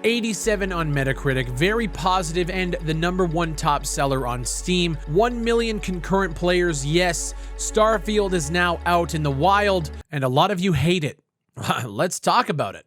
87 on Metacritic, very positive, and the #1 top seller on Steam. 1 million concurrent players, yes. Starfield is now out in the wild, and a lot of you hate it. Let's talk about it.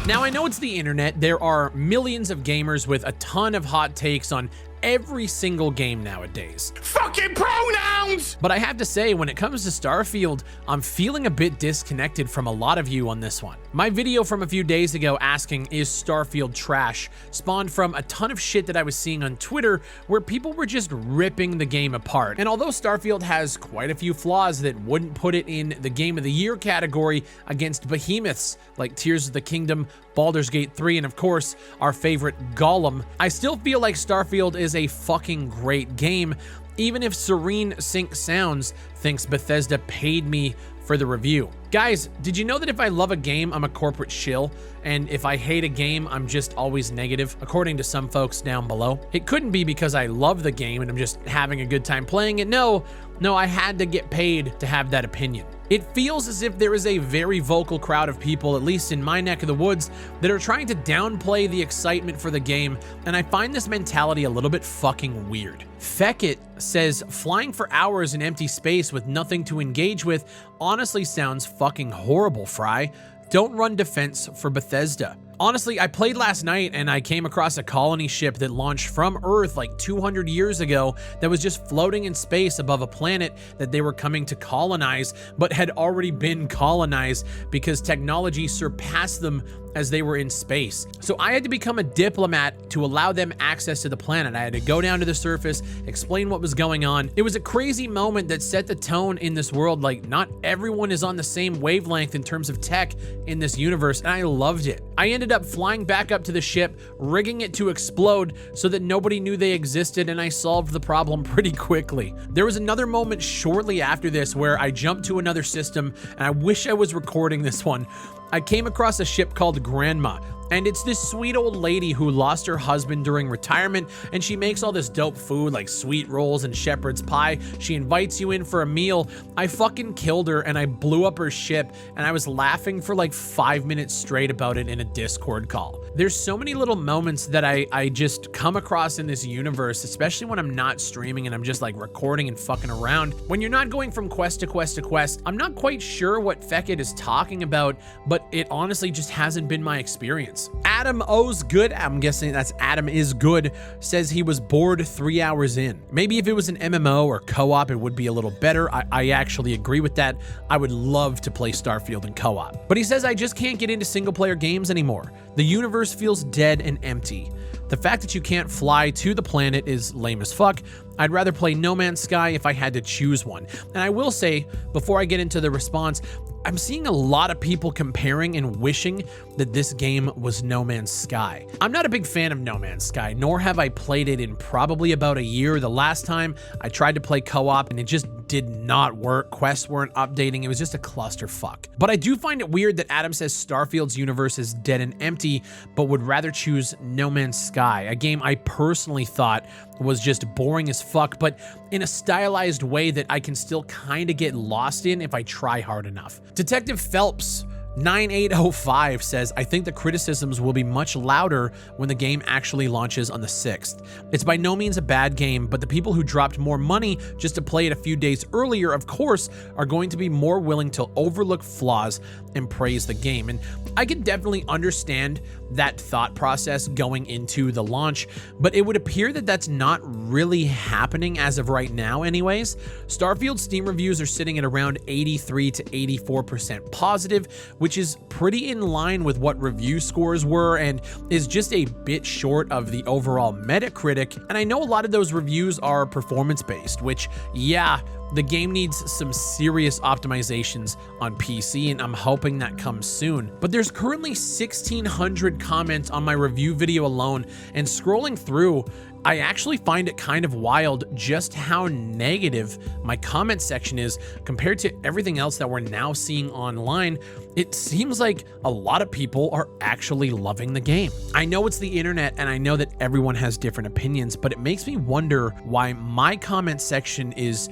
Now, I know it's the internet. There are millions of gamers with a ton of hot takes on every single game nowadays. Fucking pronouns! But I have to say, when it comes to Starfield, I'm feeling a bit disconnected from a lot of you on this one. My video from a few days ago asking, is Starfield trash, spawned from a ton of shit that I was seeing on Twitter where people were just ripping the game apart. And although Starfield has quite a few flaws that wouldn't put it in the Game of the Year category against behemoths like Tears of the Kingdom, Baldur's Gate 3, and of course, our favorite Gollum, I still feel like Starfield is a fucking great game, even if Serene Sync Sounds thinks Bethesda paid me for the review. Guys, did you know that if I love a game, I'm a corporate shill, and if I hate a game, I'm just always negative, according to some folks down below? It couldn't be because I love the game and I'm just having a good time playing it. No, I had to get paid to have that opinion. It feels as if there is a very vocal crowd of people, at least in my neck of the woods, that are trying to downplay the excitement for the game, and I find this mentality a little bit fucking weird. Feckit says, flying for hours in empty space with nothing to engage with honestly sounds fucking horrible, Fry. Don't run defense for Bethesda. Honestly, I played last night and I came across a colony ship that launched from Earth like 200 years ago that was just floating in space above a planet that they were coming to colonize, but had already been colonized because technology surpassed them as they were in space. So I had to become a diplomat to allow them access to the planet. I had to go down to the surface, explain what was going on. It was a crazy moment that set the tone in this world. Like, not everyone is on the same wavelength in terms of tech in this universe, and I loved it. I ended up flying back up to the ship, rigging it to explode so that nobody knew they existed, and I solved the problem pretty quickly. There was another moment shortly after this where I jumped to another system, and I wish I was recording this one. I came across a ship called Grandma, and it's this sweet old lady who lost her husband during retirement, and she makes all this dope food like sweet rolls and shepherd's pie. She invites you in for a meal. I fucking killed her and I blew up her ship, and I was laughing for like 5 minutes straight about it in a Discord call. There's so many little moments that I just come across in this universe, especially when I'm not streaming and I'm just like recording and fucking around. When you're not going from quest to quest to quest, I'm not quite sure what Feckit is talking about, but it honestly just hasn't been my experience. Adam O's good, I'm guessing that's Adam is good, says he was bored 3 hours in. Maybe if it was an MMO or co-op, it would be a little better. I actually agree with that. I would love to play Starfield in co-op. But he says, I just can't get into single player games anymore. The universe feels dead and empty. The fact that you can't fly to the planet is lame as fuck. I'd rather play No Man's Sky if I had to choose one. And I will say, before I get into the response, I'm seeing a lot of people comparing and wishing that this game was No Man's Sky. I'm not a big fan of No Man's Sky, nor have I played it in probably about a year. The last time I tried to play co-op and it just did not work. Quests weren't updating. It was just a clusterfuck. But I do find it weird that Adam says Starfield's universe is dead and empty, but would rather choose No Man's Sky, a game I personally thought was just boring as fuck, but in a stylized way that I can still kind of get lost in if I try hard enough. Detective Phelps 9805 says, I think the criticisms will be much louder when the game actually launches on the 6th. It's by no means a bad game, but the people who dropped more money just to play it a few days earlier, of course, are going to be more willing to overlook flaws and praise the game. And I can definitely understand that thought process going into the launch, but it would appear that that's not really happening as of right now anyways. Starfield Steam reviews are sitting at around 83 to 84% positive, which is pretty in line with what review scores were and is just a bit short of the overall Metacritic. And I know a lot of those reviews are performance-based, which, yeah, the game needs some serious optimizations on PC, and I'm hoping that comes soon. But there's currently 1,600 comments on my review video alone, and scrolling through, I actually find it kind of wild just how negative my comment section is compared to everything else that we're now seeing online. It seems like a lot of people are actually loving the game. I know it's the internet and I know that everyone has different opinions, but it makes me wonder why my comment section is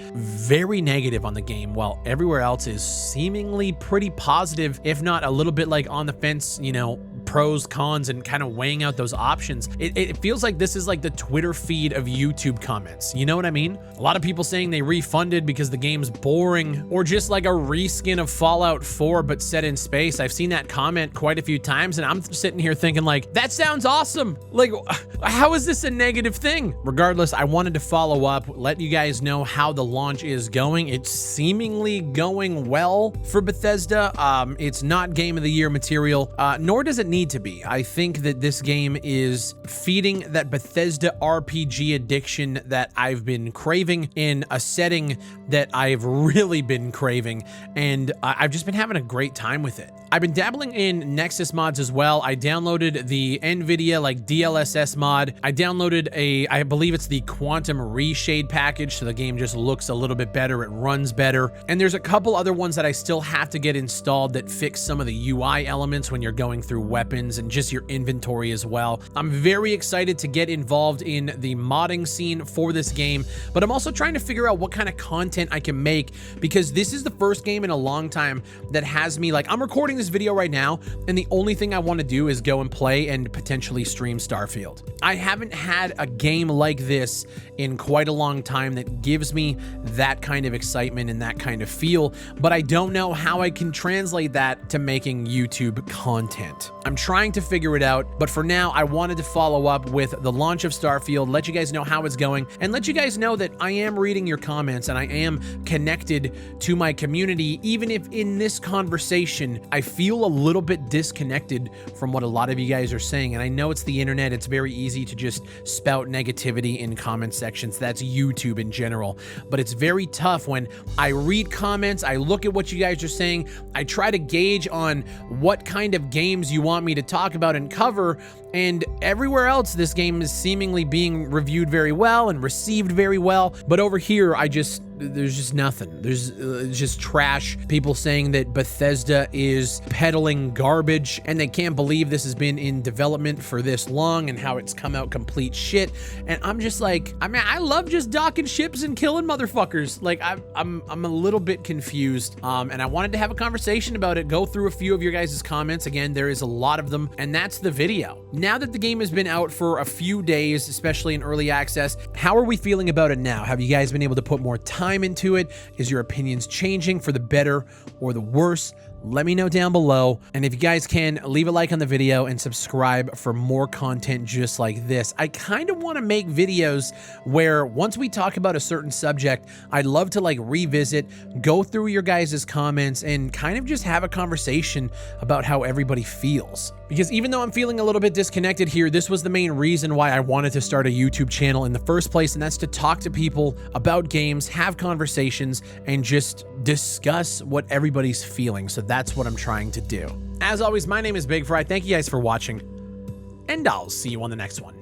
very negative on the game, while everywhere else is seemingly pretty positive, if not a little bit like on the fence, you know, pros, cons, and kind of weighing out those options. It feels like this is like the Twitter feed of YouTube comments. You know what I mean? A lot of people saying they refunded because the game's boring, or just like a reskin of Fallout 4 but set in space. I've seen that comment quite a few times, and I'm sitting here thinking like, that sounds awesome. Like, how is this a negative thing? Regardless, I wanted to follow up, let you guys know how the launch is going. It's seemingly going well for Bethesda. It's not Game of the Year material, nor does it need to be. I think that this game is feeding that Bethesda RPG addiction that I've been craving in a setting that I've really been craving, and I've just been having a great time with it. I've been dabbling in Nexus mods as well. I downloaded the NVIDIA like DLSS mod. I downloaded I believe it's the Quantum Reshade package, so the game just looks a little bit better, it runs better. And there's a couple other ones that I still have to get installed that fix some of the UI elements when you're going through weapons and just your inventory as well. I'm very excited to get involved in the modding scene for this game, but I'm also trying to figure out what kind of content I can make, because this is the first game in a long time that has me like, I'm recording this video right now, and the only thing I want to do is go and play and potentially stream Starfield. I haven't had a game like this in quite a long time that gives me that kind of excitement and that kind of feel, but I don't know how I can translate that to making YouTube content. I'm trying to figure it out, but for now, I wanted to follow up with the launch of Starfield, let you guys know how it's going, and let you guys know that I am reading your comments and I am connected to my community, even if in this conversation, I feel a little bit disconnected from what a lot of you guys are saying. And I know it's the internet, it's very easy to just spout negativity in comment sections. That's YouTube in general, but it's very tough when I read comments, I look at what you guys are saying, I try to gauge on what kind of games you want me to talk about and cover, and everywhere else this game is seemingly being reviewed very well and received very well, but over here there's just nothing. There's just trash. People saying that Bethesda is peddling garbage and they can't believe this has been in development for this long and how it's come out complete shit. And I'm just like, I mean, I love just docking ships and killing motherfuckers. Like I'm a little bit confused. And I wanted to have a conversation about it, go through a few of your guys' comments. Again, there is a lot of them, and that's the video. Now that the game has been out for a few days, especially in early access, how are we feeling about it now? Have you guys been able to put more time into it? Is your opinions changing for the better or the worse? Let me know down below. And if you guys can, leave a like on the video and subscribe for more content just like this. I kind of want to make videos where once we talk about a certain subject, I'd love to like revisit, go through your guys' comments, and kind of just have a conversation about how everybody feels. Because even though I'm feeling a little bit disconnected here, this was the main reason why I wanted to start a YouTube channel in the first place, and that's to talk to people about games, have conversations, and just discuss what everybody's feeling. So that's what I'm trying to do. As always, my name is BigFry. Thank you guys for watching, and I'll see you on the next one.